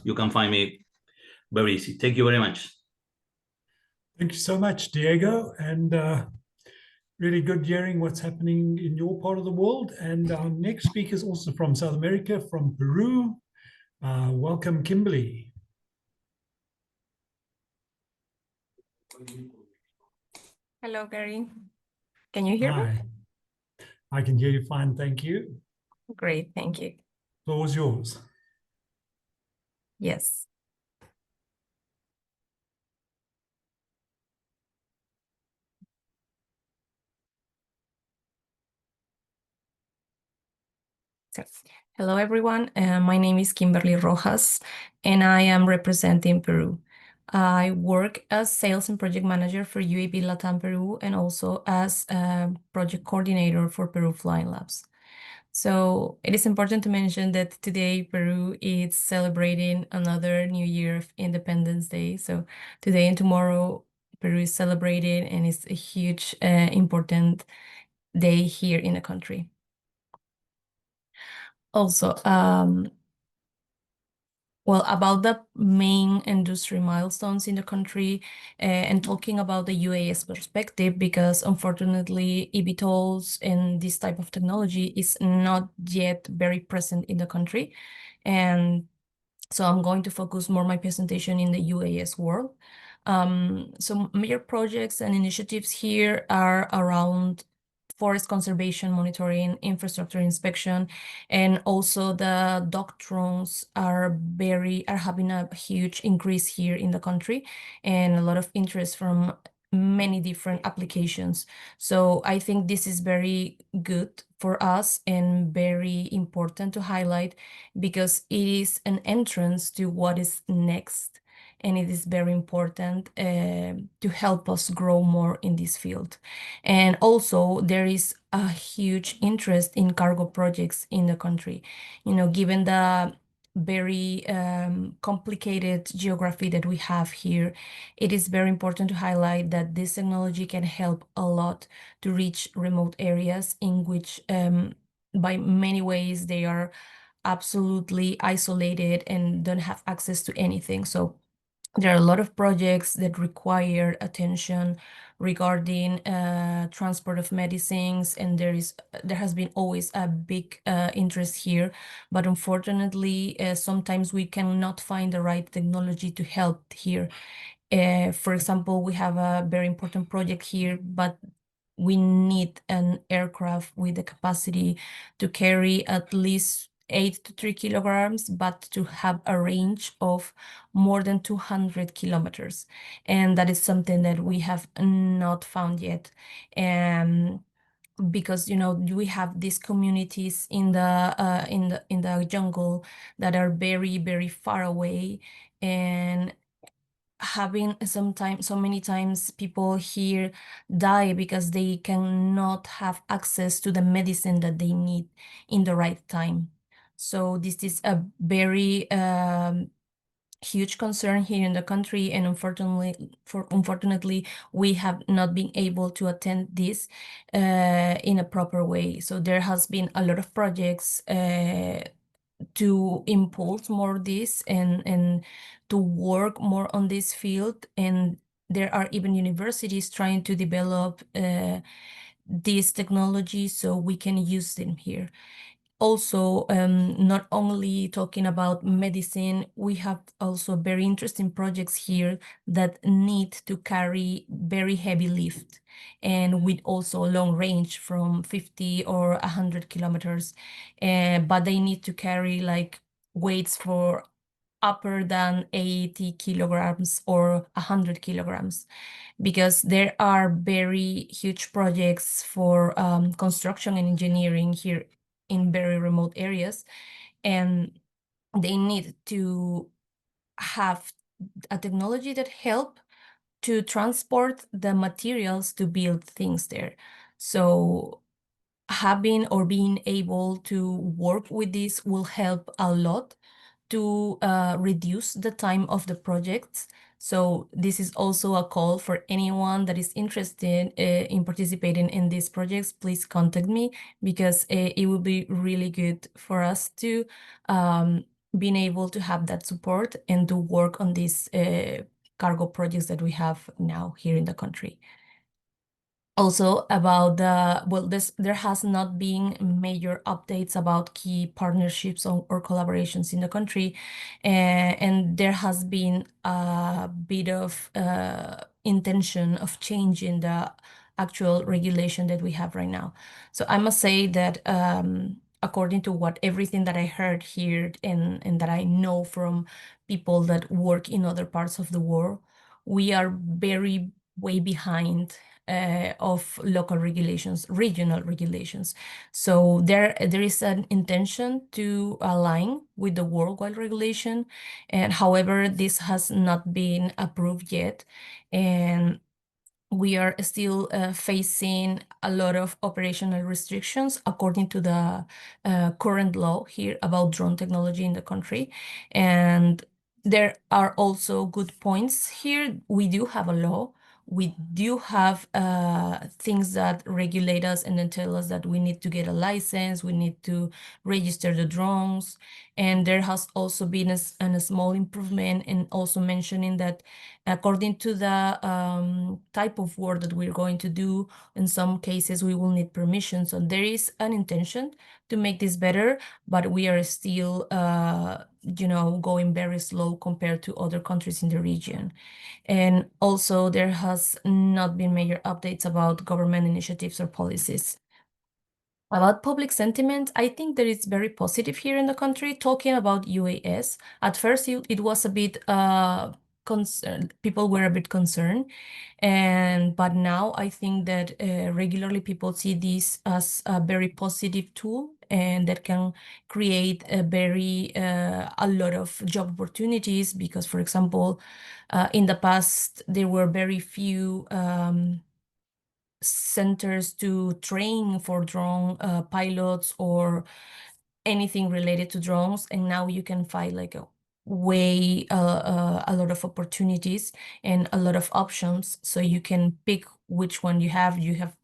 you can find me very easy. Thank you very much. Thank you so much, Diego. And really good hearing what's happening in your part of the world. And our next speaker is also from South America, from Peru. Welcome, Kimberly. Hello, Gary. Can you hear me? I can hear you fine, thank you. Great, thank you. The floor is yours. Yes. So, hello, everyone. My name is Kimberly Rojas, and I am representing Peru. I work as sales and project manager for UAB Latam Peru, and also as a project coordinator for Peru Flying Labs. So it is important to mention that today Peru is celebrating another New Year of Independence Day. So today and tomorrow Peru is celebrating, and it's a huge, important day here in the country. Also, well, about the main industry milestones in the country, and talking about the UAS perspective, because unfortunately eVTOLs and this type of technology is not yet very present in the country. And so I'm going to focus more my presentation in the UAS world. So major projects and initiatives here are around forest conservation monitoring, infrastructure inspection, and also the dock drones are having a huge increase here in the country, and a lot of interest from many different applications. So I think this is very good for us and very important to highlight, because it is an entrance to what is next. And it is very important to help us grow more in this field. And also there is a huge interest in cargo projects in the country. You know, given the very complicated geography that we have here, it is very important to highlight that this technology can help a lot to reach remote areas in which by many ways they are absolutely isolated and don't have access to anything. So there are a lot of projects that require attention regarding transport of medicines, and there has been always a big interest here, but unfortunately sometimes we cannot find the right technology to help here. For example, we have a very important project here, but we need an aircraft with the capacity to carry at least 8 to 3 kilograms, but to have a range of more than 200 kilometers. And that is something that we have not found yet. Because, you know, we have these communities in the jungle that are very, very far away, and having so many times people here die because they cannot have access to the medicine that they need in the right time. So this is a very huge concern here in the country, and unfortunately we have not been able to attend this in a proper way. So there has been a lot of projects to impulse more this and to work more on this field, and there are even universities trying to develop this technology so we can use them here. Also, not only talking about medicine, we have also very interesting projects here that need to carry very heavy lift, and with also long range from 50 or 100 kilometers. But they need to carry like weights for upper than 80 kilograms or 100 kilograms, because there are very huge projects for construction and engineering here in very remote areas, and they need to have a technology that help to transport the materials to build things there. So having or being able to work with this will help a lot to reduce the time of the projects. So this is also a call for anyone that is interested in participating in these projects. Please contact me, because it will be really good for us to being able to have that support and to work on these cargo projects that we have now here in the country. Also about there has not been major updates about key partnerships or collaborations in the country, and there has been a bit of intention of changing the actual regulation that we have right now. So I must say that according to everything that I heard here and that I know from people that work in other parts of the world, we are very way behind of local regulations, regional regulations. So there is an intention to align with the worldwide regulation, and however, this has not been approved yet, and we are still facing a lot of operational restrictions according to the current law here about drone technology in the country. And there are also good points here. We do have a law. We do have things that regulate us and then tell us that we need to get a license, we need to register the drones. And there has also been a small improvement in also mentioning that according to the type of work that we're going to do, in some cases we will need permission. So there is an intention to make this better, but we are still, going very slow compared to other countries in the region. And also there has not been major updates about government initiatives or policies. About public sentiment, I think that it's very positive here in the country. Talking about UAS, at first it was a bit concerned. People were a bit concerned, but now I think that regularly people see this as a very positive tool and that can create a lot of job opportunities. Because, for example, in the past there were very few centers to train for drone pilots or anything related to drones, and now you can find like a lot of opportunities and a lot of options, so you can pick which one you have. You have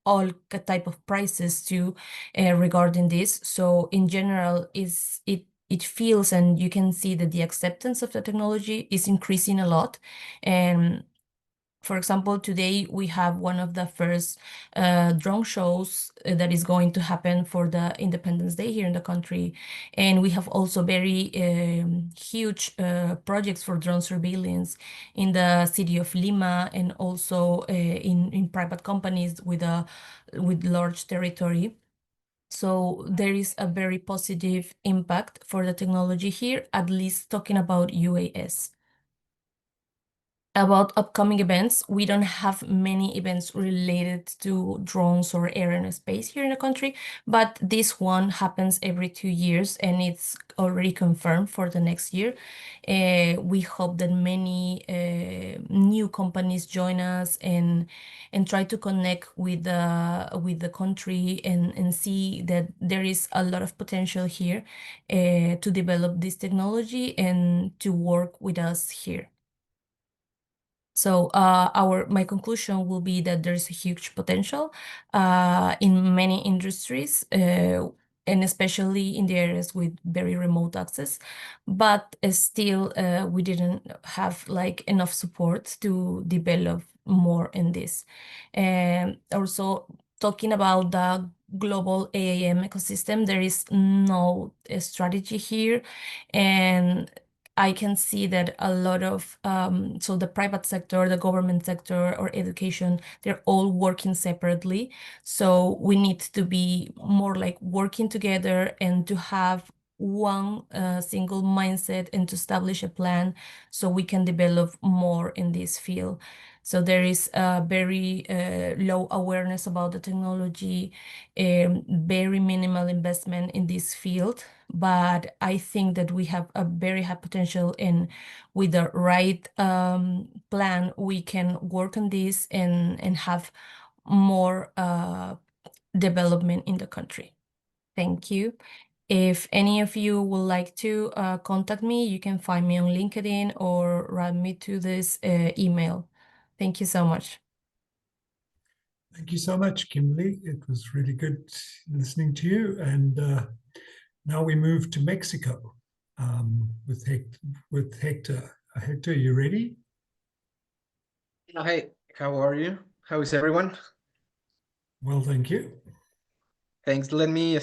all type of prices too regarding this. So in general, it feels, and you can see that the acceptance of the technology is increasing a lot. And for example, today we have one of the first drone shows that is going to happen for the Independence Day here in the country. And we have also very huge projects for drone surveillance in the city of Lima, and also in private companies with large territory. So there is a very positive impact for the technology here, at least talking about UAS. About upcoming events, we don't have many events related to drones or air and space here in the country, but this one happens every 2 years and it's already confirmed for the next year. We hope that many new companies join us and try to connect with the country and see that there is a lot of potential here to develop this technology and to work with us here. So my conclusion will be that there's a huge potential in many industries, and especially in the areas with very remote access, but still we didn't have like enough support to develop more in this. And also talking about the global AAM ecosystem, there is no strategy here, and I can see that a lot of, so the private sector, the government sector, or education, they're all working separately. So we need to be more like working together and to have one single mindset and to establish a plan so we can develop more in this field. So there is a very low awareness about the technology, very minimal investment in this field. But I think that we have a very high potential, and with the right plan, we can work on this and have more development in the country. Thank you. If any of you would like to contact me, you can find me on LinkedIn or write me to this email. Thank you so much. Thank you so much, Kimberly. It was really good listening to you. And now we move to Mexico. with Hector. Hector, you ready? Hi, how are you? How is everyone? Well, thank you. Thanks. Let me